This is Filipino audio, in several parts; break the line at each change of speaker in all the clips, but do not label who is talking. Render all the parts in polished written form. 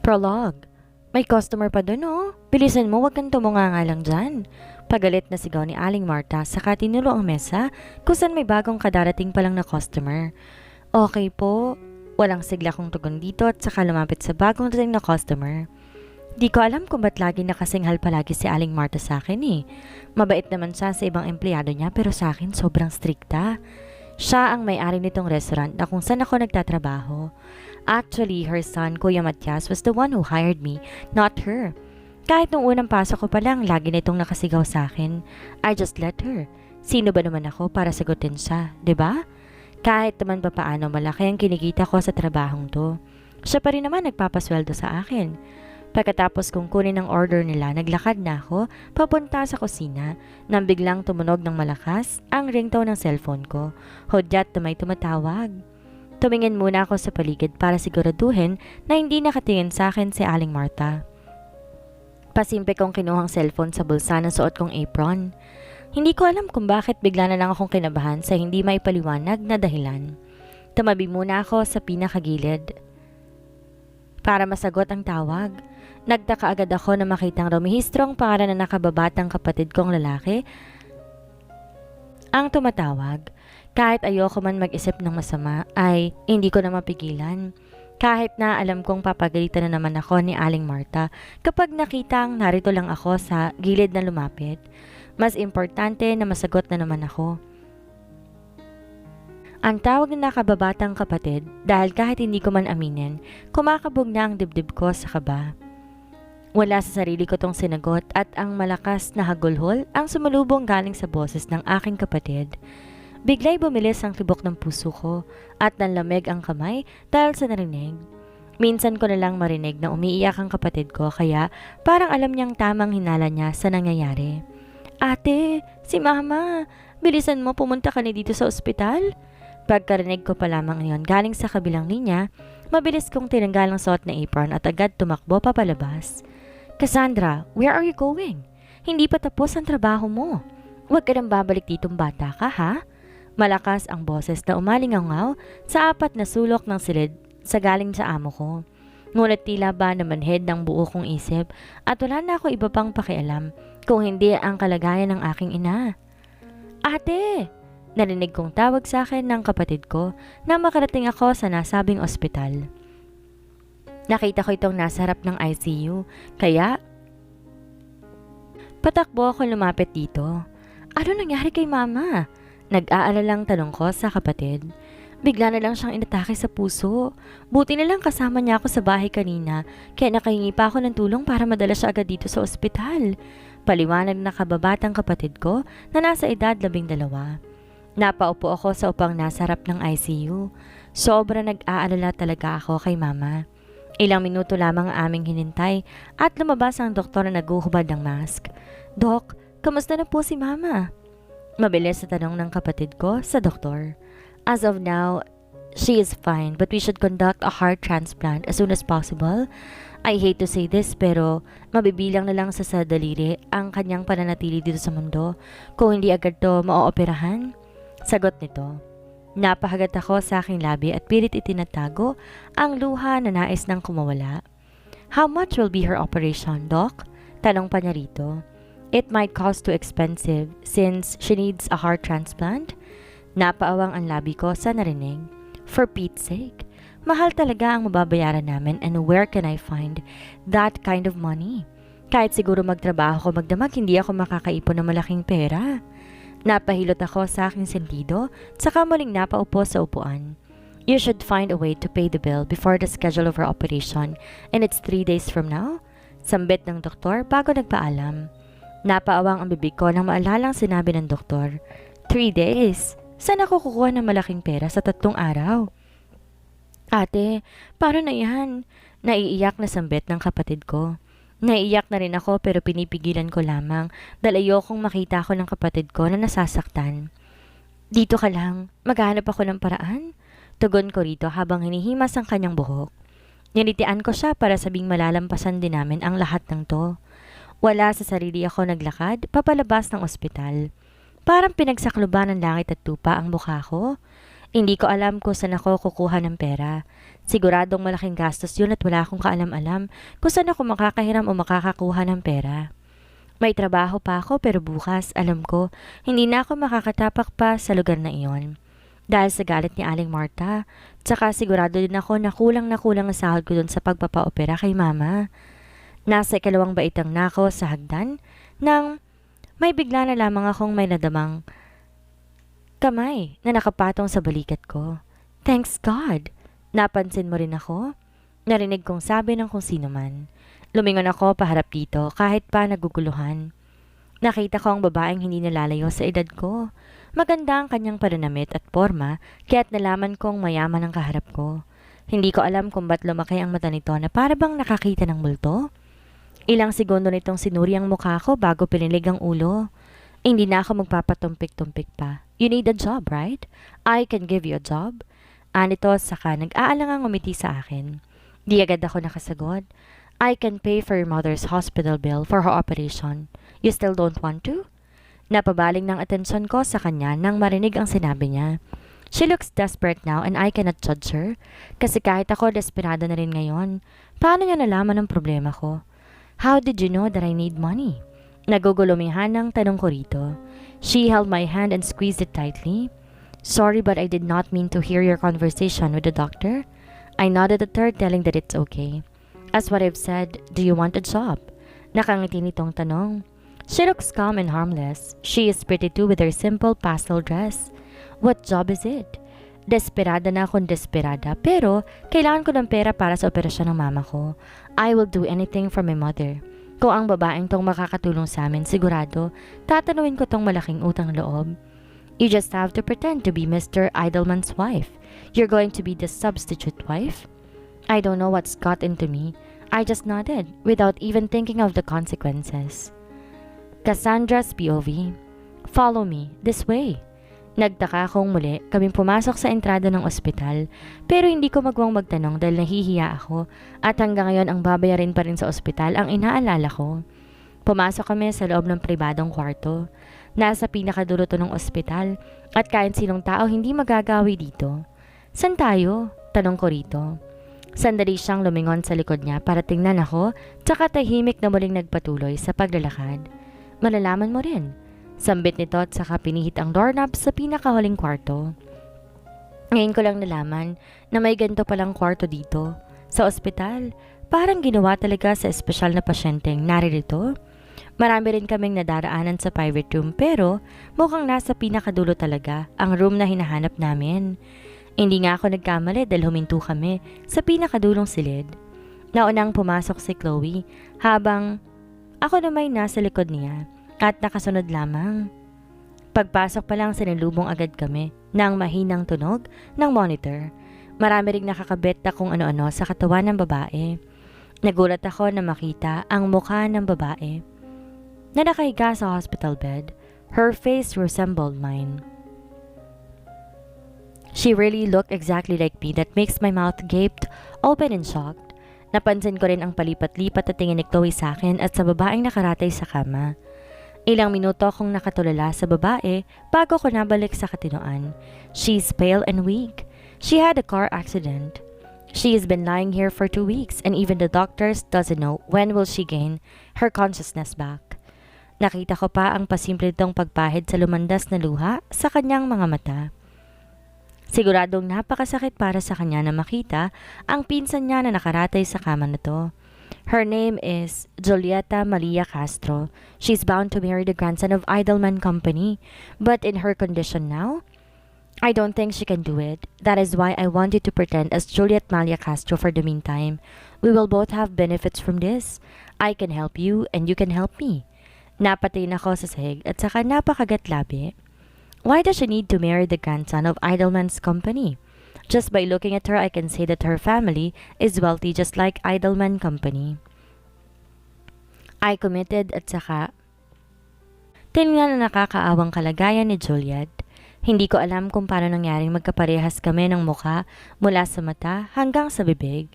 Prologue. May customer pa dun oh. Bilisan mo, wag kang tumunga nga lang dyan. Pagalit na sigaw ni Aling Marta saka tinulo ang mesa kung saan may bagong kadarating pa lang na customer. Okay po. Walang sigla kong tugon dito at saka lumapit sa bagong dating na customer. Di ko alam kung ba't lagi nakasinghal palagi si Aling Marta sa akin eh. Mabait naman siya sa ibang empleyado niya pero sa akin sobrang strikta. Siya ang may-ari nitong restaurant na kung saan ako nagtatrabaho. Actually, her son, Kuya Matias, was the one who hired me, not her. Kahit nung unang pasok ko pa lang, lagi na itong nakasigaw sa akin. I just let her. Sino ba naman ako para sagutin siya, 'di ba? Kahit naman pa paano malaki ang kinikita ko sa trabahong to. Siya pa rin naman nagpapasweldo sa akin. Pagkatapos kong kunin ang order nila, naglakad na ako papunta sa kusina nang biglang tumunog ng malakas ang ringtone ng cellphone ko. Hudyat na may tumatawag. Tumingin muna ako sa paligid para siguraduhin na hindi nakatingin sa akin si Aling Marta. Pasimple kong kinuhang cellphone sa bulsa ng suot kong apron. Hindi ko alam kung bakit bigla na lang akong kinabahan sa hindi maipaliwanag na dahilan. Tumabi muna ako sa pinakagilid para masagot ang tawag. Nagtaka agad ako na makitang rumihistrong pangalan na nakababatang kapatid kong lalaki ang tumatawag. Kahit ayoko man mag-isip ng masama ay hindi ko na mapigilan. Kahit na alam kong papagalitan na naman ako ni Aling Marta kapag nakitang narito lang ako sa gilid na lumapit. Mas importante na masagot na naman ako. Ang tawag na nakababatang kapatid dahil kahit hindi ko man aminin, kumakabog na ang dibdib ko sa kaba. Wala sa sarili ko tong sinagot at ang malakas na hagulhol ang sumulubong galing sa boses ng aking kapatid. Bigla'y bumilis ang tibok ng puso ko at nanlamig ang kamay dahil sa narinig. Minsan ko na lang marinig na umiiyak ang kapatid ko kaya parang alam niyang tamang hinala niya sa nangyayari. Ate, si Mama, bilisan mo pumunta ka na dito sa ospital? Pagkarinig ko pa lamang iyon galing sa kabilang linya, mabilis kong tinanggal ang suot na apron at agad tumakbo papalabas. Cassandra, where are you going? Hindi pa tapos ang trabaho mo. Huwag ka nang babalik ditong bata ka ha? Malakas ang boses na umalingaw sa apat na sulok ng silid sa galing sa amo ko. Ngunit tila ba namanhid ng buo kong isip at wala na ako iba pang pakialam kung hindi ang kalagayan ng aking ina. Ate! Narinig kong tawag sa akin ng kapatid ko na makarating ako sa nasabing ospital. Nakita ko itong nasa harap ng ICU, kaya patakbo ako lumapit dito. Ano nangyari kay Mama? Nag-aalalang tanong ko sa kapatid. Bigla na lang siyang inatake sa puso. Buti na lang kasama niya ako sa bahay kanina, kaya nakahingi pa ako ng tulong para madala siya agad dito sa ospital. Paliwanag na kababatang kapatid ko na nasa edad 12. Napaupo ako sa upang nasa harap ng ICU. Sobra nag-aalala talaga ako kay Mama. Ilang minuto lamang ang aming hinintay at lumabas ang doktor na naguhubad ng mask. Dok, kamusta na po si Mama? Mabilis sa tanong ng kapatid ko sa doktor. As of now, she is fine but we should conduct a heart transplant as soon as possible. I hate to say this pero mabibilang na lang sa daliri ang kanyang pananatili dito sa mundo kung hindi agad to maaoperahan. Sagot nito. Napahagat ako sa aking labi at pilit itinatago ang luha na nais nang kumawala. How much will be her operation, Doc? Tanong pa niya rito. It might cost too expensive since she needs a heart transplant. Napaawang ang labi ko sa narinig. For Pete's sake, mahal talaga ang mababayaran namin and where can I find that kind of money? Kahit siguro magtrabaho ko magdamag, hindi ako makakaipon ng malaking pera. Napahilot ako sa aking sentido, saka muling napaupo sa upuan. You should find a way to pay the bill before the schedule of her operation and it's 3 days from now. Sambit ng doktor bago nagpaalam. Napaawang ang bibig ko nang maalalang sinabi ng doktor. 3 days? Saan ako kukuha ng malaking pera sa 3 araw? Ate, paano na yan? Naiiyak na sambit ng kapatid ko. Naiiyak na rin ako pero pinipigilan ko lamang dahil ayokong makita ko ng kapatid ko na nasasaktan. Dito ka lang, maghanap ako ng paraan. Tugon ko rito habang hinihimas ang kanyang buhok. Nilitian ko siya para sabing malalampasan din namin ang lahat ng to. Wala sa sarili ako naglakad, papalabas ng ospital. Parang pinagsakluban ng langit at lupa ang mukha ko. Hindi ko alam kung saan ako kukuha ng pera. Siguradong malaking gastos yun at wala akong kaalam-alam kung saan ako makakahiram o makakakuha ng pera. May trabaho pa ako pero bukas, alam ko, hindi na ako makakatapak pa sa lugar na iyon. Dahil sa galit ni Aling Marta, tsaka sigurado din ako na kulang ang sahod ko dun sa pagpapaopera kay Mama. Nasa ikalawang baitang na ako sa hagdan nang may bigla na lamang akong may nadamang kamay na nakapatong sa balikat ko. Thanks God! Napansin mo rin ako? Narinig kong sabi ng kung sino man. Lumingon ako paharap dito kahit pa naguguluhan. Nakita ko ang babaeng hindi nalalayo sa edad ko. Maganda ang kanyang pananamit at forma kaya't nalaman kong mayaman ang kaharap ko. Hindi ko alam kung ba't lumaki ang mata nito na para bang nakakita ng multo. Ilang segundo nitong sinuri ang mukha ko bago pinilig ang ulo. Hindi na ako magpapatumpik-tumpik pa. You need a job, right? I can give you a job. Anito saka nag-aalangang umiti sa akin. Di agad ako nakasagot. I can pay for your mother's hospital bill for her operation. You still don't want to? Napabaling ng atensyon ko sa kanya nang marinig ang sinabi niya. She looks desperate now and I cannot judge her. Kasi kahit ako desperado na rin ngayon. Paano niya nalaman ang problema ko? How did you know that I need money? Nagugulumihan ng tanong ko rito. She held my hand and squeezed it tightly. Sorry, but I did not mean to hear your conversation with the doctor. I nodded at her, telling that it's okay. As what I've said, do you want a job? Nakangiti nitong tanong. She looks calm and harmless. She is pretty too with her simple pastel dress. What job is it? Desperada na akong desperada, pero kailangan ko ng pera para sa operasyon ng mama ko. I will do anything for my mother. Kung ang babaeng tong makakatulong sa amin, sigurado, tatanawin ko tong malaking utang loob. You just have to pretend to be Mr. Idleman's wife. You're going to be the substitute wife? I don't know what's got into me. I just nodded, without even thinking of the consequences. Cassandra's POV. Follow me, this way. Nagtaka akong muli, kaming pumasok sa entrada ng ospital, pero hindi ko magwang magtanong dahil nahihiya ako at hanggang ngayon ang babayarin pa rin sa ospital ang inaalala ko. Pumasok kami sa loob ng pribadong kwarto. Nasa pinakadulo to ng ospital at kahit sinong tao hindi magagawi dito. San tayo? Tanong ko rito. Sandali siyang lumingon sa likod niya para tingnan ako tsaka tahimik na muling nagpatuloy sa paglalakad. Malalaman mo rin. Sambit nito at saka pinihit ang doorknob sa pinakahuling kwarto. Ngayon ko lang nalaman na may ganito palang kwarto dito. Sa ospital, parang ginawa talaga sa espesyal na pasyenteng naririto. Marami rin kaming nadaraanan sa private room pero mukhang nasa pinakadulo talaga ang room na hinahanap namin. Hindi nga ako nagkamali dahil huminto kami sa pinakadulong silid. Naunang pumasok si Chloe habang ako naman nasa likod niya. At nakasunod lamang. Pagpasok pa lang sinalubong agad kami ng mahinang tunog ng monitor. Marami ring nakakabit na kung ano-ano sa katawan ng babae. Nagulat ako na makita ang mukha ng babae na nakahiga sa hospital bed. Her face resembled mine. She really looked exactly like me. That makes my mouth gaped open and shocked. Napansin ko rin ang palipat-lipat na tingin ni Chloe sa akin at sa babaeng nakaratay sa kama. Ilang minuto akong nakatulala sa babae bago ko nabalik sa katinoan. She's pale and weak. She had a car accident. She has been lying here for 2 weeks and even the doctors doesn't know when will she gain her consciousness back. Nakita ko pa ang pasimple nitong pagpahid sa lumandas na luha sa kanyang mga mata. Siguradong napakasakit para sa kanya na makita ang pinsan niya na nakaratay sa kama na to. Her name is Julieta Malia Castro. She's bound to marry the grandson of Idleman Company. But in her condition now, I don't think she can do it. That is why I want you to pretend as Juliet Malia Castro for the meantime. We will both have benefits from this. I can help you and you can help me. Napatin ako sa sahig at saka napakagat labi. Why does she need to marry the grandson of Idleman's Company? Just by looking at her, I can say that her family is wealthy just like Idleman Company. I committed at saka tinignan na nakakaawang kalagayan ni Juliet. Hindi ko alam kung paano nangyaring magkaparehas kami ng mukha mula sa mata hanggang sa bibig.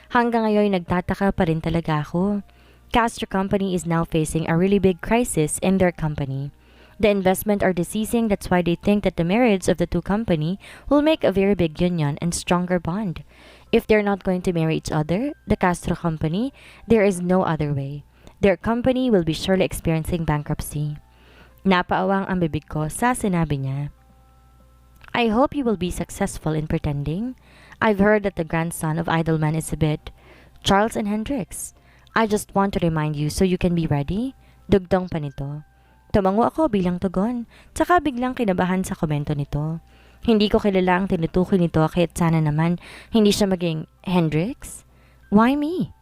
Hanggang ngayon nagtataka pa rin talaga ako. Castro Company is now facing a really big crisis in their company. The investment are deceasing, that's why they think that the marriage of the two company will make a very big union and stronger bond. If they're not going to marry each other, the Castro company, there is no other way. Their company will be surely experiencing bankruptcy. Napaawang ang bibig ko sa sinabi niya. I hope you will be successful in pretending. I've heard that the grandson of Idleman is a bit Charles and Hendrix. I just want to remind you so you can be ready. Dugtong pa nito. Tumango ako bilang tugon, tsaka biglang kinabahan sa komento nito. Hindi ko kilala ang tinutukoy nito kahit sana naman hindi siya maging Hendrix. Why me?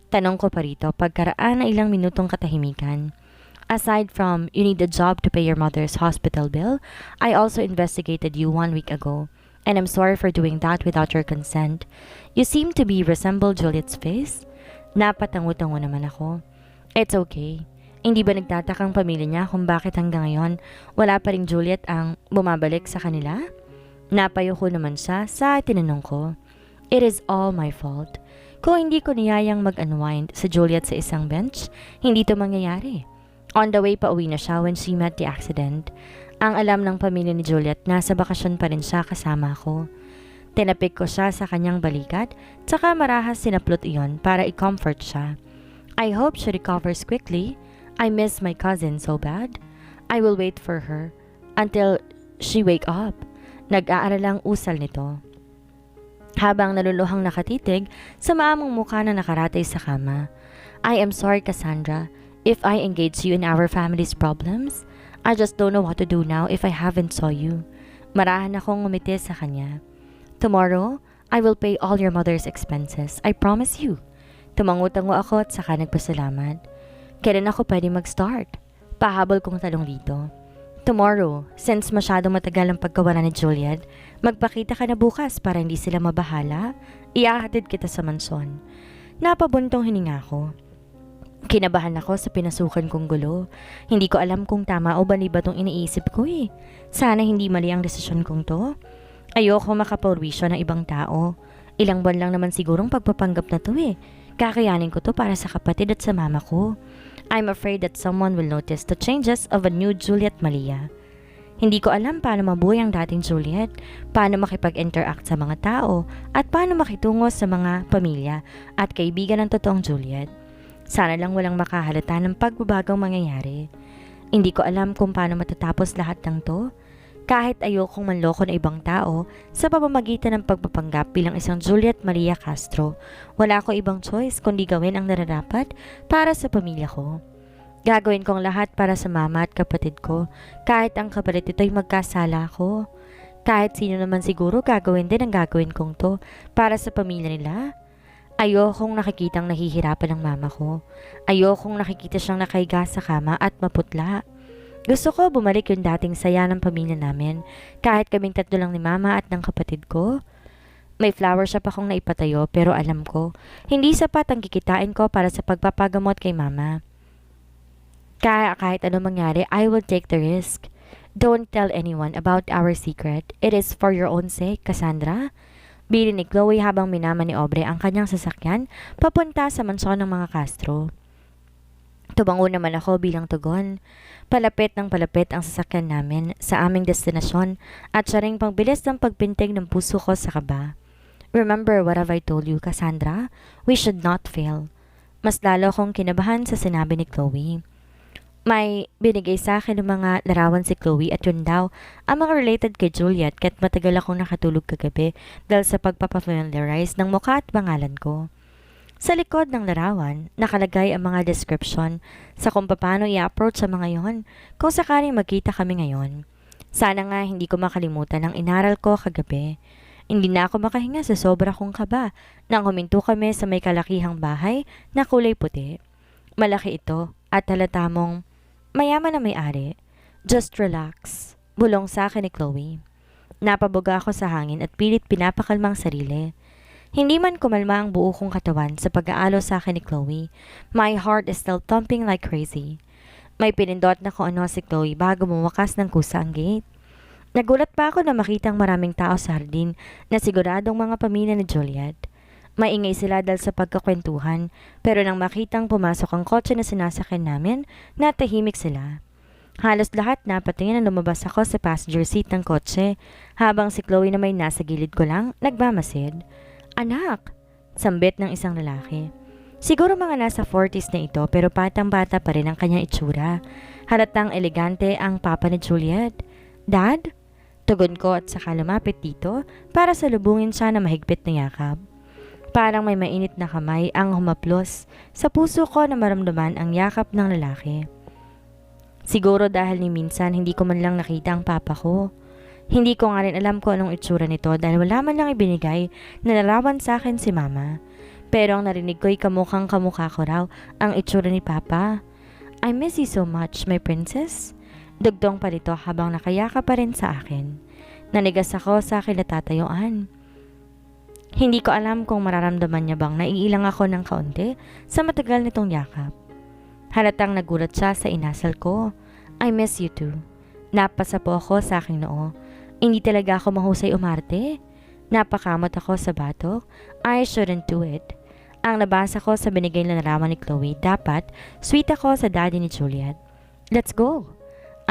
Tanong ko pa rito pagkaraan na ilang minutong katahimikan. Aside from you need a job to pay your mother's hospital bill, I also investigated you 1 week ago, and I'm sorry for doing that without your consent. You seem to be resemble Juliet's face. Napatango-tango naman ako. It's okay. Hindi ba nagtatakang pamilya niya kung bakit hanggang ngayon wala pa ring Juliet ang bumabalik sa kanila? Napayo ko naman siya sa tinanong ko. It is all my fault. Kung hindi ko niyayang mag-unwind sa Juliet sa isang bench, hindi to mangyayari. On the way pa uwi na siya when she met the accident. Ang alam ng pamilya ni Juliet, nasa bakasyon pa rin siya kasama ko. Tinapik ko siya sa kanyang balikat, tsaka marahas sinaplot iyon para i-comfort siya. I hope she recovers quickly. I miss my cousin so bad. I will wait for her until she wake up. Nag-aaralang usal nito. Habang naluluhang nakatitig sa maamong mukha na nakaratay sa kama. I am sorry, Cassandra, if I engage you in our family's problems. I just don't know what to do now if I haven't saw you. Marahan akong ngumiti sa kanya. Tomorrow, I will pay all your mother's expenses. I promise you. Tumango-tango ako at saka nagpasalamat. Kailan ako pwede mag-start? Pahabol kong talong dito. Tomorrow, since masyadong matagal ang pagkawala ni Juliet, magpakita ka na bukas para hindi sila mabahala. Iahatid kita sa mansyon. Napabuntong hininga ko. Kinabahan ako sa pinasukan kong gulo. Hindi ko alam kung tama o bali ba tong iniisip ko eh. Sana hindi mali ang desisyon kong to. Ayoko makapurwisyo ng ibang tao. Ilang buwan lang naman sigurong pagpapanggap na to eh. Kakayanin ko to para sa kapatid at sa mama ko. I'm afraid that someone will notice the changes of a new Juliet Malia. Hindi ko alam paano mabuhay ang dating Juliet, paano makipag-interact sa mga tao, at paano makitungo sa mga pamilya at kaibigan ng totoong Juliet. Sana lang walang makahalata ng pagbabagong mangyayari. Hindi ko alam kung paano matatapos lahat ng to. Kahit ayokong manloko na ibang tao sa pamamagitan ng pagpapanggap bilang isang Juliet Maria Castro, wala ko ibang choice kundi gawin ang nararapat para sa pamilya ko. Gagawin kong lahat para sa mama at kapatid ko, kahit ang kapalit ito'y magkasala ko. Kahit sino naman siguro gagawin din ang gagawin kong to para sa pamilya nila. Ayokong nakikitang nahihirapan ang mama ko. Ayokong nakikita siyang nakahiga sa kama at maputla. Gusto ko bumalik yung dating saya ng pamilya namin, kahit kaming tatlo lang ni mama at ng kapatid ko. May flower shop akong naipatayo pero alam ko, hindi sapat ang kikitain ko para sa pagpapagamot kay mama. Kaya kahit ano mangyari, I will take the risk. Don't tell anyone about our secret. It is for your own sake, Cassandra. Bili ni Chloe habang minama ni Aubrey ang kanyang sasakyan papunta sa mansyon ng mga Castro. Tumango naman ako bilang tugon. Palapit ng palapit ang sasakyan namin sa aming destinasyon at siya ring pangbilis ng pagpintig ng puso ko sa kaba. Remember what have I told you, Cassandra? We should not fail. Mas lalo akong kinabahan sa sinabi ni Chloe. May binigay sa akin ng mga larawan si Chloe at yun daw ang mga related kay Juliet kahit matagal akong nakatulog kagabi dahil sa pagpapafamiliarize ng mukha at pangalan ko. Sa likod ng larawan, nakalagay ang mga description sa kung paano i-approach sa mga yon kung sakaling magkita kami ngayon. Sana nga hindi ko makalimutan ang inaral ko kagabi. Hindi na ako makahinga sa sobra kong kaba nang huminto kami sa may kalakihang bahay na kulay puti. Malaki ito at halata mong mayaman na may-ari. Just relax, bulong sa akin ni Chloe. Napabuga ako sa hangin at pilit pinapakalmang sarili. Hindi man kumalma ang buo kong katawan sa pag-aalo sa akin ni Chloe. My heart is still thumping like crazy. May pinindot na kung ano si Chloe bago bumakas ng kusa ang gate. Nagulat pa ako na makitang maraming tao sa hardin na siguradong mga pamilya ni Juliet. Maingay sila dahil sa pagkakwentuhan, pero nang makitang pumasok ang kotse na sinasakyan namin, natahimik sila. Halos lahat na patingin na lumabas ako sa passenger seat ng kotse, habang si Chloe na may nasa gilid ko lang, nagmamasid. Anak! Sambit ng isang lalaki. Siguro mga nasa 40s na ito pero batang-bata pa rin ang kanyang itsura. Halatang elegante ang papa ni Juliet. Dad? Tugon ko at saka lumapit dito para salubungin siya na mahigpit na yakap. Parang may mainit na kamay ang humaplos sa puso ko na maramdaman ang yakap ng lalaki. Siguro dahil ni minsan hindi ko man lang nakita ang papa ko. Hindi ko nga rin alam kung anong itsura nito dahil wala man lang ibinigay na larawan sa akin si mama. Pero ang narinig ko'y kamukhang kamukha ko raw ang itsura ni papa. I miss you so much, my princess. Dugtong pa rito habang nakayaka pa rin sa akin. Nanigas ako sa akin natatayuan. Hindi ko alam kung mararamdaman niya bang naiilang ako ng kaunti sa matagal nitong yakap. Halatang nagulat siya sa inasal ko. I miss you too. Napasa po ako sa aking noo. Hindi talaga ako mahusay umarte. Napakamot ako sa batok. I shouldn't do it. Ang nabasa ko sa binigay na larawan ni Chloe, dapat sweet ako sa daddy ni Juliet. Let's go.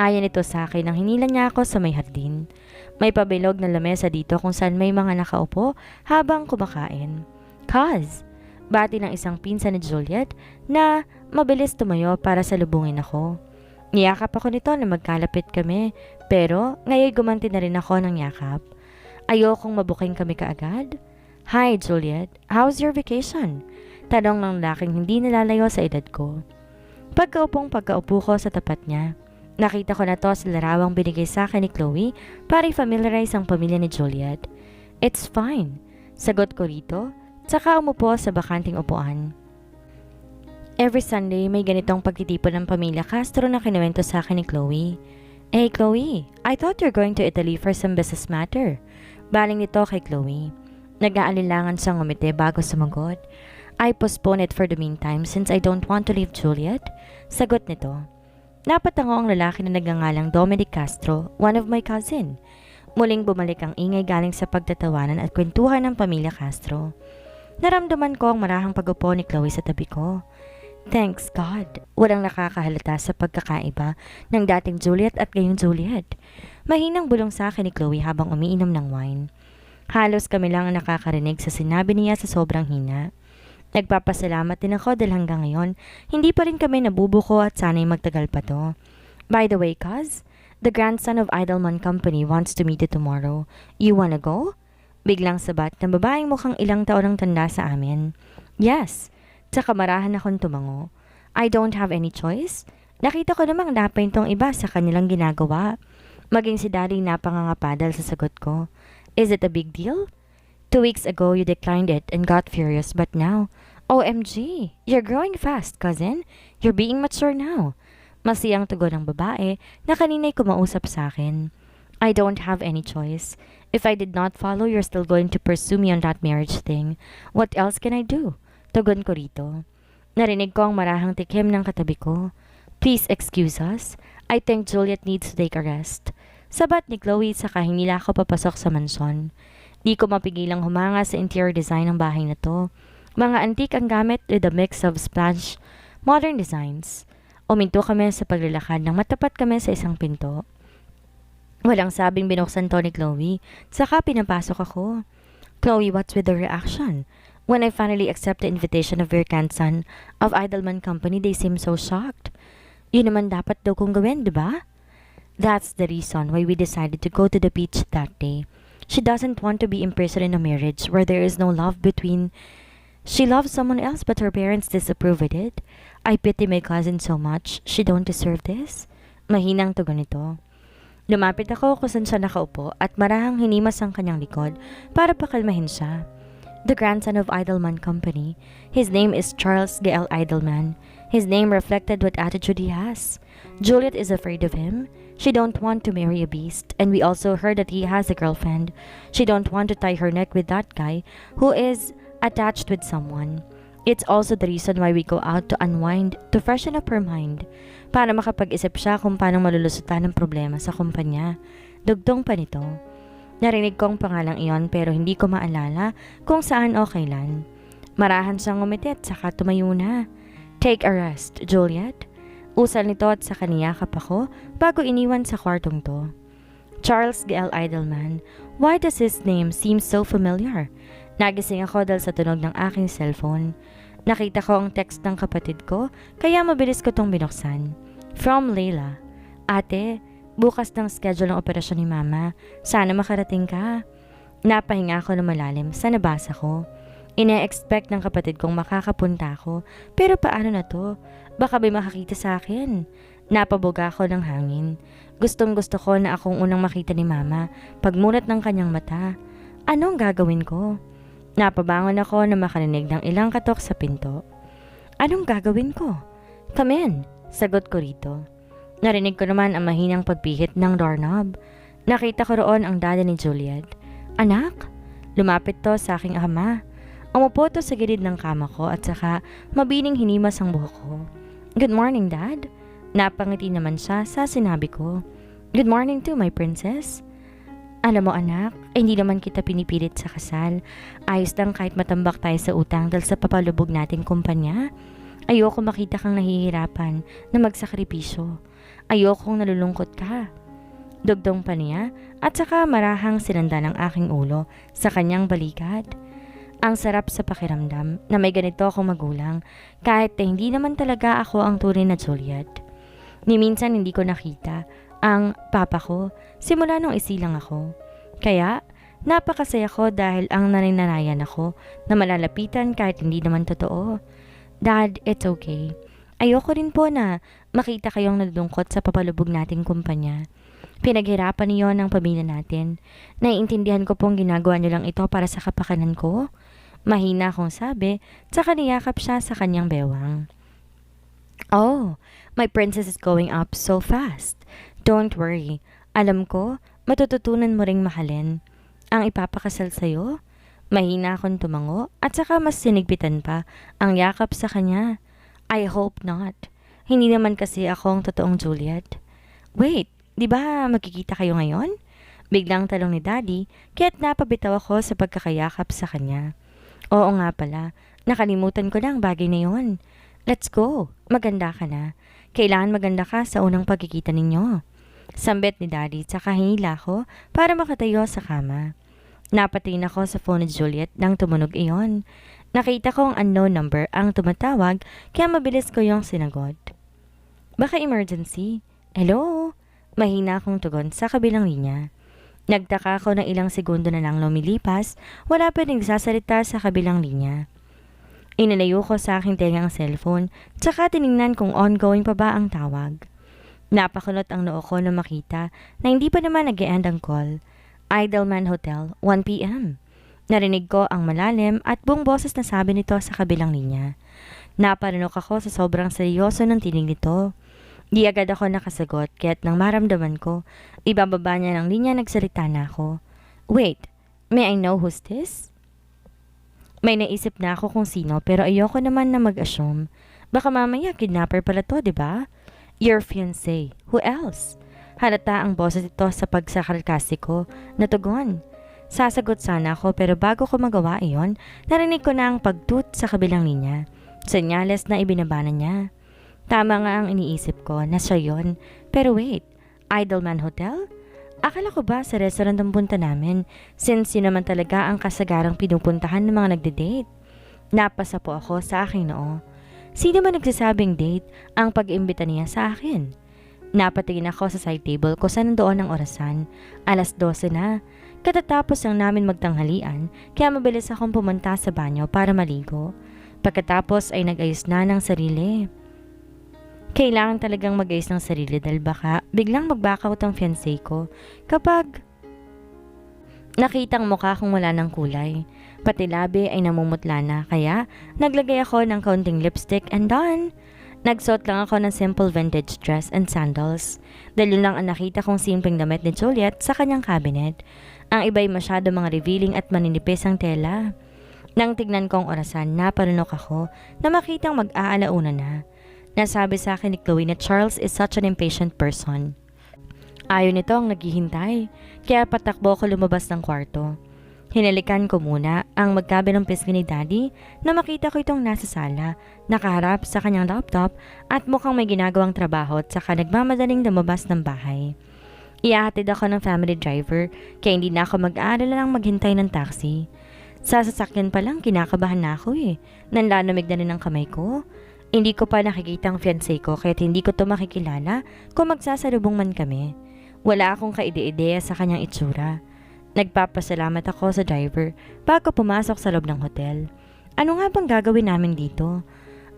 Ayon ito sa akin nang hinila niya ako sa may hardin. May pabilog na lamesa dito kung saan may mga nakaupo habang kumakain. Cuz, bati ng isang pinsan ni Juliet na mabilis tumayo para salubungin ako. Niyakap ako nito na magkalapit kami, pero ngayon gumanti na rin ako ng yakap. Ayokong mabuking kami kaagad. Hi Juliet, how's your vacation? Tanong ng laking hindi nalalayo sa edad ko. Pagkaupo ko sa tapat niya, nakita ko na to sa larawang binigay sa akin ni Chloe para i-familiarize ang pamilya ni Juliet. It's fine, sagot ko rito, tsaka umupo sa bakanting upuan. Every Sunday, may ganitong pagtitipon ng pamilya Castro na kinuwento sa akin ni Chloe. Hey Chloe, I thought you're going to Italy for some business matter. Baling nito kay Chloe. Nag-aalilangan siyang ngumiti bago sumagot. I postpone it for the meantime since I don't want to leave Juliet. Sagot nito. Napatango ang lalaki na nagngangalang Dominic Castro, one of my cousin. Muling bumalik ang ingay galing sa pagtatawanan at kwentuhan ng pamilya Castro. Naramdaman ko ang marahang pag-upo ni Chloe sa tabi ko. Thanks God, walang nakakahalata sa pagkakaiba ng dating Juliet at ngayong Juliet. Mahinang bulong sa akin ni Chloe habang umiinom ng wine. Halos kami lang ang nakakarinig sa sinabi niya sa sobrang hina. Nagpapasalamat din ako dahil hanggang ngayon, hindi pa rin kami nabubuko at sana'y magtagal pa to. By the way, cuz, the grandson of Idleman Company wants to meet you tomorrow. You wanna go? Biglang sabat ng babaeng mukhang ilang taon ang tanda sa amin. Yes. Tsaka marahan akong tumango. I don't have any choice. Nakita ko namang napay tong iba sa kanilang ginagawa. Maging si daddy napangangapadal sa sagot ko. Is it a big deal? 2 weeks ago you declined it and got furious but now, OMG, you're growing fast, cousin. You're being mature now. Masiyang tugon ng babae na kanina'y kumausap sa akin. I don't have any choice. If I did not follow, you're still going to pursue me on that marriage thing. What else can I do? Tugon ko rito. Narinig ko ang marahang tikim ng katabi ko. Please excuse us. I think Juliet needs to take a rest. Sabat ni Chloe saka hindi ako papasok sa mansyon. Di ko mapigilang humanga sa interior design ng bahay na to. Mga antique ang gamit with a mix of splash modern designs. Uminto kami sa paglalakad nang matapat kami sa isang pinto. Walang sabing binuksan to ni Chloe, saka pinapasok ako. Chloe, what's with the reaction? When I finally accept the invitation of your grandson of Idleman Company, they seem so shocked. Yun naman dapat daw kong gawin, di ba? That's the reason why we decided to go to the beach that day. She doesn't want to be imprisoned in a marriage where there is no love between. She loves someone else but her parents disapprove with it. I pity my cousin so much. She don't deserve this. Mahinang tugon nito. Lumapit ako kung saan siya nakaupo at marahang hinimas ang kanyang likod para pakalmahin siya. The grandson of Idleman Company. His name is Charles Gael Idleman. His name reflected what attitude he has. Juliet is afraid of him. She don't want to marry a beast, and we also heard that he has a girlfriend. She don't want to tie her neck with that guy who is attached with someone. It's also the reason why we go out to unwind, to freshen up her mind, para makapag-isip siya kung paano malulusutan ng problema sa kumpanya. Dugtong pa nito. Narinig ko ang pangalang iyon pero hindi ko maalala kung saan o kailan. Marahan siyang ngumiti at saka tumayo na. Take a rest, Juliet. Usal nito at sa kaniyakap ako bago iniwan sa kwartong to. Charles Gael Idleman. Why does his name seem so familiar? Nagising ako dahil sa tunog ng aking cellphone. Nakita ko ang text ng kapatid ko, kaya mabilis ko tong binuksan. From Layla. Ate, bukas ng schedule ng operasyon ni Mama. Sana makarating ka. Napahinga ako ng malalim sa nabasa ko. Ine-expect ng kapatid kong makakapunta ako, pero paano na to? Baka may makakita sa akin. Napabuga ako ng hangin. Gustong gusto ko na akong unang makita ni Mama pagmulat ng kanyang mata. Anong gagawin ko? Napabangon ako na makarinig ng ilang katok sa pinto. Anong gagawin ko? Come in, sagot ko rito. Narinig ko naman ang mahinang pagpihit ng doorknob. Nakita ko roon ang dada ni Juliet. Anak? Lumapit to sa aking ama. Umupo to sa gilid ng kama ko at saka mabining hinimas ang buhok ko. Good morning, Dad. Napangiti naman siya sa sinabi ko. Good morning too, my princess. Alam mo anak, hindi naman kita pinipilit sa kasal. Ayos lang kahit matambak tayo sa utang dahil sa papalubog nating kumpanya. Ayoko makita kang nahihirapan na magsakripisyo. Ayokong nalulungkot ka. Dugdong pa niya at saka marahang sinanda ng aking ulo sa kanyang balikat. Ang sarap sa pakiramdam na may ganito akong magulang kahit na hindi naman talaga ako ang tunay na Juliet. Ni minsan hindi ko nakita ang papa ko simula nung isilang ako. Kaya napakasaya ko dahil ang naninanayan ako na malalapitan kahit hindi naman totoo. Dad, it's okay. Ayoko rin po na makita kayong nalulungkot sa papalubog nating kumpanya. Pinaghirapan niyo ng pamilya natin. Naiintindihan ko pong ginagawa niyo lang ito para sa kapakanan ko. Mahina akong sabi, tsaka niyakap siya sa kanyang bewang. Oh, my princess is going up so fast. Don't worry. Alam ko, matututunan mo ring mahalin. Ang ipapakasal sa'yo? Mahina akong tumango at saka mas sinigpitan pa ang yakap sa kanya. I hope not. Hindi naman kasi ako ang totoong Juliet. Wait, di ba magkikita kayo ngayon? Biglang talong ni Daddy, kaya't napabitaw ako sa pagkakayakap sa kanya. Oo nga pala, nakalimutan ko na ang bagay na yon. Let's go, maganda ka na. Kailangan maganda ka sa unang pagkikita ninyo. Sambit ni Daddy, tsaka hinila ko para makatayo sa kama. Napatingin ako sa phone ni Juliet nang tumunog iyon. Nakita ko ang unknown number ang tumatawag, kaya mabilis ko yung sinagot. Baka emergency? Hello? Mahina akong tugon sa kabilang linya. Nagtaka ako ng ilang segundo na lang lumilipas, wala pa rin nagsasalita sa kabilang linya. Inalayo ko sa aking tenga ang cellphone, tsaka tiningnan kung ongoing pa ba ang tawag. Napakulot ang noo ko na makita na hindi pa naman nag-e-end ang call. Idleman Hotel, 1 p.m. Narinig ko ang malalim at buong boses na sabi nito sa kabilang linya. Naparanok ako sa sobrang seryoso ng tinig nito. Di agad ako nakasagot kaya't nang maramdaman ko, ibababa niya ng linya nagsalita na ako. Wait, may I know who's this? May naisip na ako kung sino pero ayoko naman na mag-assume. Baka mamaya kidnapper pala to, di ba? Your fiancé. Who else? Halata ang boses ito sa pagsasarkastiko na tugon. Sasagot sana ako pero bago ko magawa iyon, narinig ko na ang pagtut sa kabilang linya. Senyales na ibinabana niya. Tama nga ang iniisip ko na siya yun. Pero wait, Idleman Hotel? Akala ko ba sa restaurant ang punta namin since yun naman talaga ang kasagarang pinupuntahan ng mga nagde-date? Napasa po ako sa aking noo. Sino ba nagsasabing date ang pag-imbita niya sa akin? Napatingin ako sa side table ko sa nandoon ang orasan. 12:00 na. Katatapos lang namin magtanghalian kaya mabilis akong pumunta sa banyo para maligo. Pagkatapos ay nag-ayos na ng sarili. Kailangan talagang mag-ayos ng sarili dahil baka biglang mag-backout ang fiancé ko kapag nakitang mukha kong wala ng kulay. Pati labi ay namumutla na kaya naglagay ako ng kaunting lipstick and done. Nagsuot lang ako ng simple vintage dress and sandals. Dahil yun lang ang nakita kong simpleng damit ni Juliet sa kanyang cabinet. Ang iba'y masyado mga revealing at maninipis ang tela. Nang tignan ko ang orasan, naparunok ako na makitang mag-aalauna na. Nasabi sa akin ni Chloe na Charles is such an impatient person. Ayaw nito ang naghihintay, kaya patakbo ko lumabas ng kwarto. Hinalikan ko muna ang magkabilang pisngi ni Daddy na makita ko itong nasa sala, nakaharap sa kanyang laptop at mukhang may ginagawang trabaho at saka nagmamadaling lumabas ng bahay. Ihahatid ako ng family driver kaya hindi na ako mag-aalala lang maghintay ng taxi. Sa sasakyan pa lang kinakabahan na ako Nanlalamig na rin ang kamay ko. Hindi ko pa nakikita ang fiancé ko kaya hindi ko to makikilala kung magsasalubong man kami. Wala akong kaide-ideya sa kanyang itsura. Nagpapasalamat ako sa driver bago pumasok sa loob ng hotel. Ano nga bang gagawin namin dito?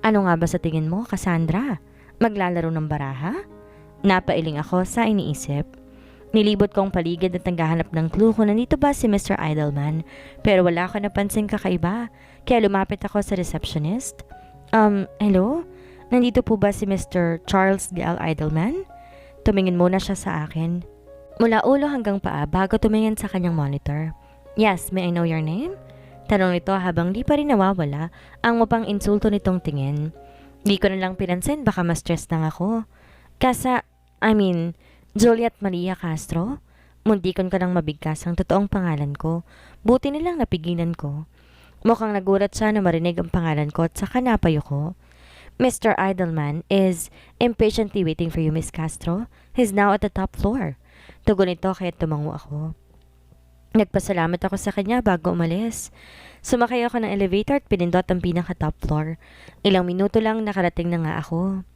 Ano nga ba sa tingin mo, Cassandra? Maglalaro ng baraha? Napailing ako sa iniisip. Nilibot kong paligid at naghahanap ng clue kung nandito ba si Mr. Idleman pero wala ko napansing kakaiba kaya lumapit ako sa receptionist. Hello? Nandito po ba si Mr. Charles Gale Idleman? Tumingin muna siya sa akin. Mula ulo hanggang paa bago tumingin sa kanyang monitor. Yes, may I know your name? Tanong nito habang di pa rin nawawala ang mapang insulto nitong tingin. Di ko na lang pinansin baka ma-stress lang ako. Juliet Maria Castro? Muntikon ka lang mabigkas ang totoong pangalan ko. Buti nilang napigilan ko. Mukhang nagulat siya na marinig ang pangalan ko at saka napayo ko. Mr. Idleman is impatiently waiting for you, Miss Castro. He's now at the top floor. Tugon ito kaya tumango ako. Nagpasalamat ako sa kanya bago umalis. Sumakay ako ng elevator at pinindot ang pinaka-top floor. Ilang minuto lang nakarating na nga ako.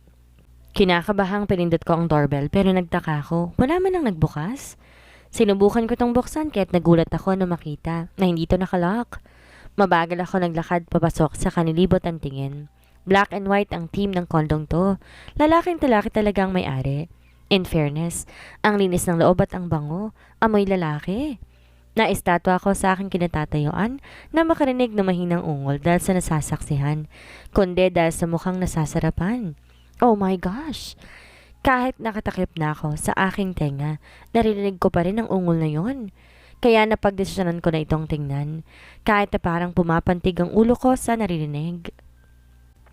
Kinakabahang pinindot ko ang doorbell pero nagtaka ako. Wala man ang nagbukas. Sinubukan ko tong buksan kaya't nagulat ako na makita na hindi to nakalock. Mabagal ako naglakad papasok sa kanilibot ang tingin. Black and white ang team ng kondong to. Lalaking talaki talagang may-ari. In fairness, ang linis ng loob at ang bango, amoy lalaki. Naistatwa ako sa aking kinatatayuan na makarinig na mahinang ungol dahil sa nasasaksihan, kundi dahil sa mukhang nasasarapan. Oh my gosh! Kahit nakatakip na ako sa aking tenga, narinig ko pa rin ang ungol na yon. Kaya napagdesisyonan ko na itong tingnan, kahit na parang pumapantig ang ulo ko sa naririnig.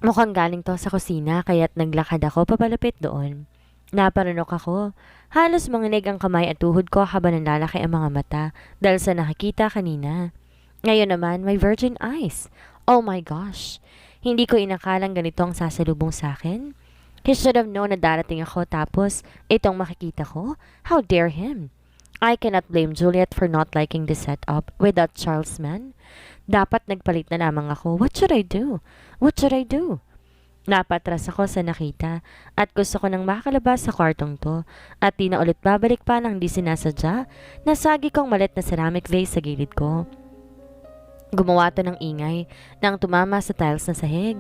Mukhang galing to sa kusina kaya't naglakad ako papalapit doon. Naparunok ako. Halos manginig ang kamay at tuhod ko habang nanlalaki ang mga mata dahil sa nakikita kanina. Ngayon naman, may virgin eyes. Oh my gosh! Hindi ko inakalang ganito ang sasalubong sa akin. He should have known na darating ako tapos itong makikita ko. How dare him? I cannot blame Juliet for not liking the setup with that Charles man. Dapat nagpalit na lamang ako. What should I do? What should I do? Napatras ako sa nakita at gusto ko nang makalabas sa kwartong to at di na ulit babalik pa nang di sinasadya. Nasagi kong malit na ceramic vase sa gilid ko. Gumawa to ng ingay nang tumama sa tiles na sahig.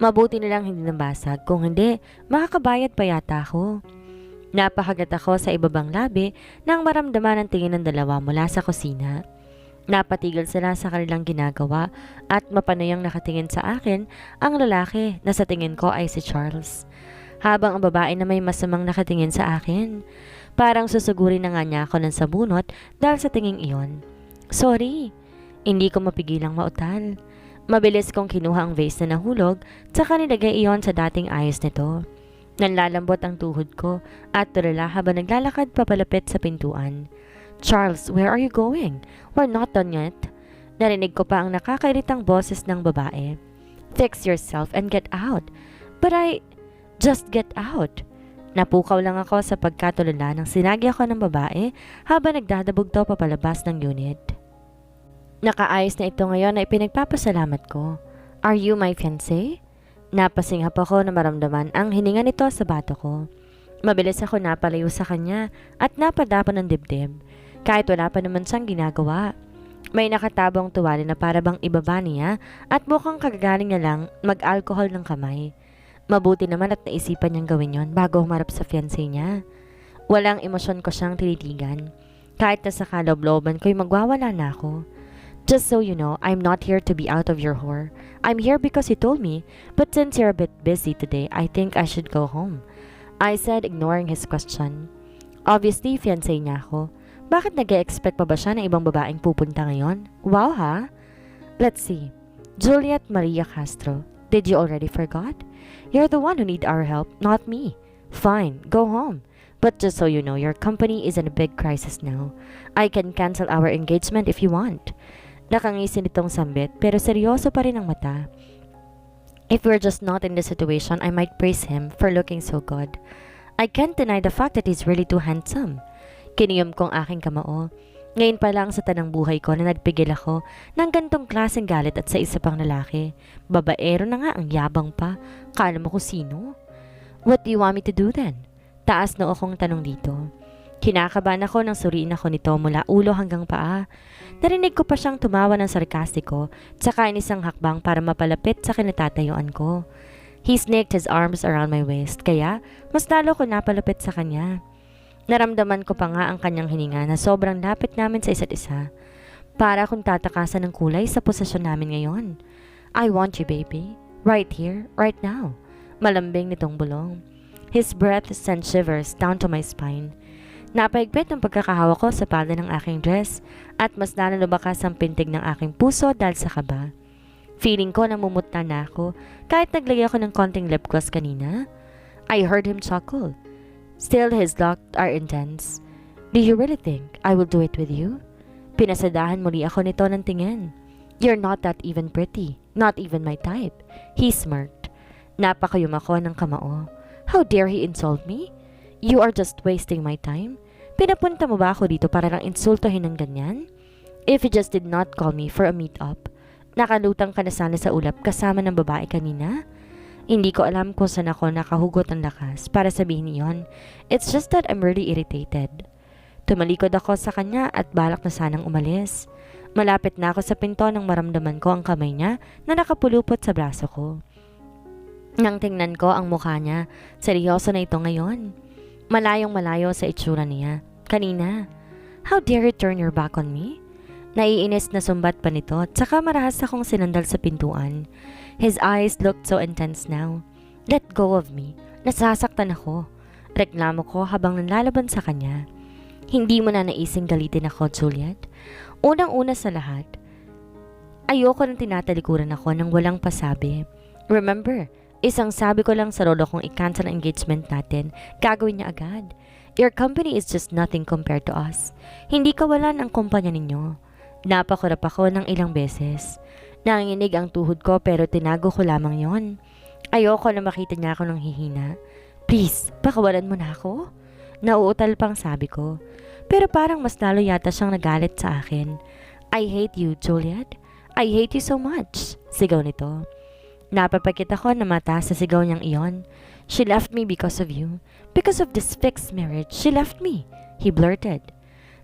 Mabuti na lang hindi nabasag, kung hindi, makakabayad pa yata ako. Napakagat ako sa ibabang labi nang maramdaman ang tingin ng dalawa mula sa kusina. Napatigil sila sa kanilang ginagawa at mapanayang nakatingin sa akin ang lalaki na sa tingin ko ay si Charles. Habang ang babae na may masamang nakatingin sa akin. Parang susugurin na nga niya ako ng sabunot dahil sa tingin iyon. Sorry, hindi ko mapigilang mautal. Mabilis kong kinuha ang vase na nahulog tsaka nilagay iyon sa dating ayos nito. Nanlalambot ang tuhod ko at tulala habang naglalakad papalapit sa pintuan. Charles, where are you going? We're not done yet. Narinig ko pa ang nakakairitang boses ng babae. Fix yourself and get out. But just get out. Napukaw lang ako sa pagkatulala nang sinagi ako ng babae habang nagdadabog to papalabas ng unit. Nakaayos na ito ngayon na ipinagpapasalamat ko. Are you my fiancé? Napasinghap ako na maramdaman ang hininga nito sa bato ko. Mabilis ako napalayo sa kanya at napadapa ng dibdib. Kahit wala pa naman siyang ginagawa. May nakatabang tuwali na para bang ibaba niya at mukhang kagagaling niya lang mag-alcohol ng kamay. Mabuti naman at naisipan niyang gawin yon bago humarap sa fiancé niya. Walang emosyon ko siyang tinitigan. Kahit na sa kaloob-looban ko'y magwawala na ako. Just so you know, I'm not here to be out of your whore. I'm here because you told me, but since you're a bit busy today, I think I should go home. I said, ignoring his question. Obviously, fiancé niya ako. Bakit nag-e-expect pa ba siya na ibang babaeng pupunta ngayon? Wow ha? Let's see. Juliet Maria Castro. Did you already forgot? You're the one who need our help, not me. Fine, go home. But just so you know, your company is in a big crisis now. I can cancel our engagement if you want. Nakangisi nitong sambit pero seryoso pa rin ang mata. If we're just not in this situation, I might praise him for looking so good. I can't deny the fact that he's really too handsome. Kiniyom kong aking kamao. Ngayon pa lang sa tanang buhay ko na nagpigil ako ng gantong klaseng galit at sa isa pang lalaki. Babaero na nga, ang yabang pa. Kala mo ko sino? What do you want me to do then? Taas na akong tanong dito. Kinakabahan ako nang suriin ako nito mula ulo hanggang paa. Narinig ko pa siyang tumawa ng sarkastiko tsaka inisang hakbang para mapalapit sa kinatatayuan ko. He snaked his arms around my waist kaya mas lalo ko napalapit sa kanya. Naramdaman ko pa nga ang kanyang hininga na sobrang lapit namin sa isa't isa. Para akong tatakasan ng kulay sa posisyon namin ngayon. I want you, baby. Right here, right now. Malambing nitong bulong. His breath sent shivers down to my spine. Napaigpit ang pagkakahawak ko sa palda ng aking dress at mas lalo lumakas ang pintig ng aking puso dahil sa kaba. Feeling ko namumutla na ako kahit naglagay ako ng konting lip gloss kanina. I heard him chuckle. Still his looks are intense. Do you really think I will do it with you? Pinasadahan muli ako nito ng tingin. You're not that even pretty. Not even my type. He smirked. Napakayum ako ng kamao. How dare he insult me? You are just wasting my time. Pinapunta mo ba ako dito para lang insultohin ng ganyan? If you just did not call me for a meet-up, nakalutang ka na sana sa ulap kasama ng babae kanina? Hindi ko alam kung saan ako nakahugot ang lakas para sabihin iyon. It's just that I'm really irritated. Tumalikod ako sa kanya at balak na sanang umalis. Malapit na ako sa pinto nang maramdaman ko ang kamay niya na nakapulupot sa braso ko. Nang tingnan ko ang mukha niya, seryoso na ito ngayon. Malayong malayo sa itsura niya. Kanina, how dare you turn your back on me? Naiinis na sumbat pa nito at saka marahas akong sinandal sa pintuan. His eyes looked so intense now. Let go of me. Nasasaktan ako. Reklamo ko habang nanlalaban sa kanya. Hindi mo na naising galitin ako, Juliet. Unang-una sa lahat, ayoko nang tinatalikuran ako ng walang pasabi. Remember, isang sabi ko lang sa lolo kong i-cancel ang engagement natin, gagawin niya agad. Your company is just nothing compared to us. Hindi kawalan ang kumpanya ninyo. Napakurap ako ng ilang beses. Nanginginig ang tuhod ko pero tinago ko lamang yon. Ayoko na makita niya ako ng hihina. Please, pakawalan mo na ako. Nauutal pang sabi ko. Pero parang mas lalo yata siyang nagalit sa akin. I hate you, Juliet. I hate you so much. Sigaw nito. Napapakit ako na mata sa sigaw niyang iyon. She left me because of you. Because of this fixed marriage, she left me. He blurted.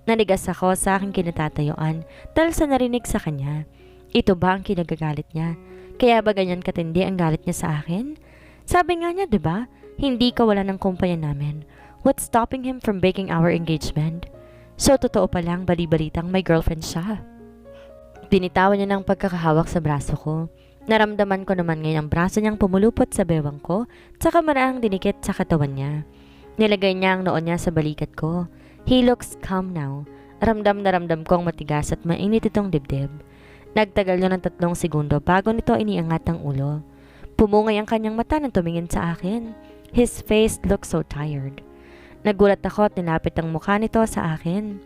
Nanigas ako sa aking kinatatayuan dahil sa narinig sa kanya. Ito ba ang kinagagalit niya? Kaya ba ganyan katindi ang galit niya sa akin? Sabi nga niya, diba? Hindi kawalan ng kumpanya namin. What's stopping him from breaking our engagement? So totoo palang bali-balitang may girlfriend siya. Binitawan niya ng pagkakahawak sa braso ko. Naramdaman ko naman ngayon ang braso niyang pumulupot sa bewang ko, tsaka maraang dinikit sa katawan niya. Nilagay niya ang noon niya sa balikat ko. He looks calm now. Ramdam na ramdam ko ang matigas at mainit itong dibdib. Nagtagal yun ng 3 segundo bago nito iniangat ang ulo. Pumungay ang kanyang mata nang tumingin sa akin. His face looked so tired. Nagulat ako at nilapit ang mukha nito sa akin.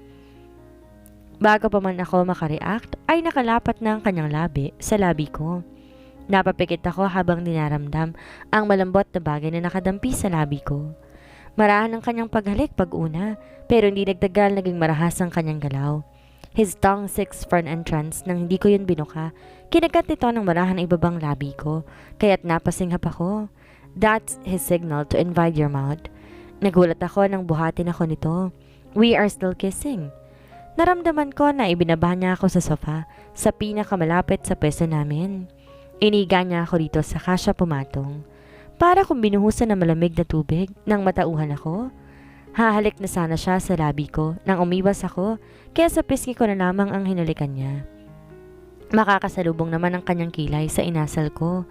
Bago pa man ako makareact, ay nakalapat na ang kanyang labi sa labi ko. Napapikit ako habang dinaramdam ang malambot na bagay na nakadampi sa labi ko. Marahan ang kanyang paghalik pag-una, pero hindi nagtagal naging marahas ang kanyang galaw. His tongue seeks for an entrance nang hindi ko yun binuka. Kinagat nito ng marahan ang ibabang labi ko, kaya't napasinghap ako. That's his signal to invite your mouth. Nagulat ako nang buhatin ako nito. We are still kissing. Naramdaman ko na ibinaba niya ako sa sofa, sa pinakamalapit sa pwesto namin. Iniga niya ako dito saka siya pumatong. Para kung binuhusan ng malamig na tubig nang matauhan ako. Hahalik na sana siya sa labi ko nang umiwas ako, kaya sa pisngi ko na lamang ang hinalikan niya. Makakasalubong naman ang kanyang kilay sa inasal ko.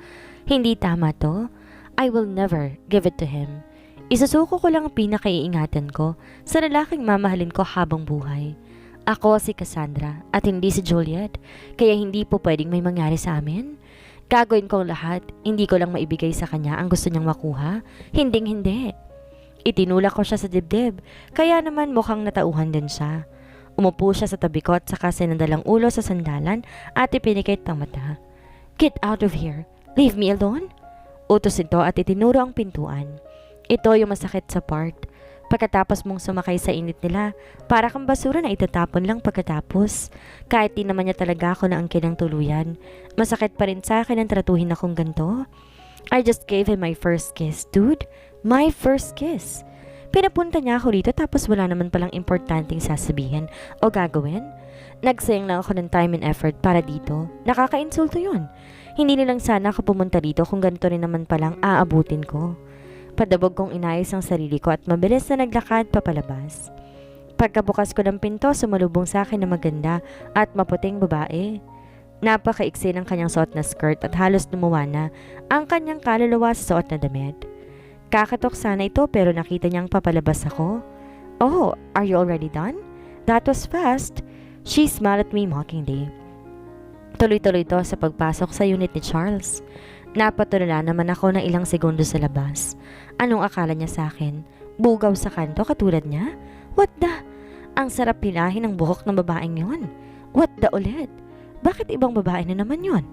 Hindi tama to. I will never give it to him. Isusuko ko lang ang pinakaiingatan ko sa lalaking mamahalin ko habang buhay. Ako si Cassandra at hindi si Juliet, kaya hindi po pwedeng may mangyari sa amin. Gagawin ko ang lahat, hindi ko lang maibigay sa kanya ang gusto niyang makuha. Hinding-hindi. Itinulak ko siya sa dibdib, kaya naman mukhang natauhan din siya. Umupo siya sa tabi ko at saka sinandalang ulo sa sandalan at ipinikit ang mata. Get out of here! Leave me alone! Utos ito at itinuro ang pintuan. Ito yung masakit sa part. Pagkatapos mong sumakay sa init nila, para kang basura na itatapon lang pagkatapos. Kahit di naman niya talaga ako naangkin ng tuluyan, masakit pa rin sa akin ang tratuhin akong ganito. I just gave him my first kiss, dude. My first kiss. Pinapunta niya ako dito tapos wala naman palang importanteng sasabihin o gagawin. Nagsayang na ako ng time and effort para dito. Nakaka-insulto yun. Hindi nilang sana ako pumunta dito kung ganito rin naman palang aabutin ko. Padabog kong inayos ang sarili ko at mabilis na naglakad papalabas. Pagkabukas ko ng pinto, sumalubong sa akin na maganda at maputing babae. Napakaiksi ng kanyang suot na skirt at halos lumuwa na ang kanyang kaluluwa sa suot na damit. Kakatok sana ito pero nakita niyang papalabas ako. Oh, are you already done? That was fast. She smiled at me mockingly. Tuloy-tuloy ito sa pagpasok sa unit ni Charles. Napatulala naman ako ng ilang segundo sa labas. Anong akala niya sa akin? Bugaw sa kanto katulad niya? What the? Ang sarap pilahin ng buhok ng babaeng yon. What the ulit? Bakit ibang babae na naman yon?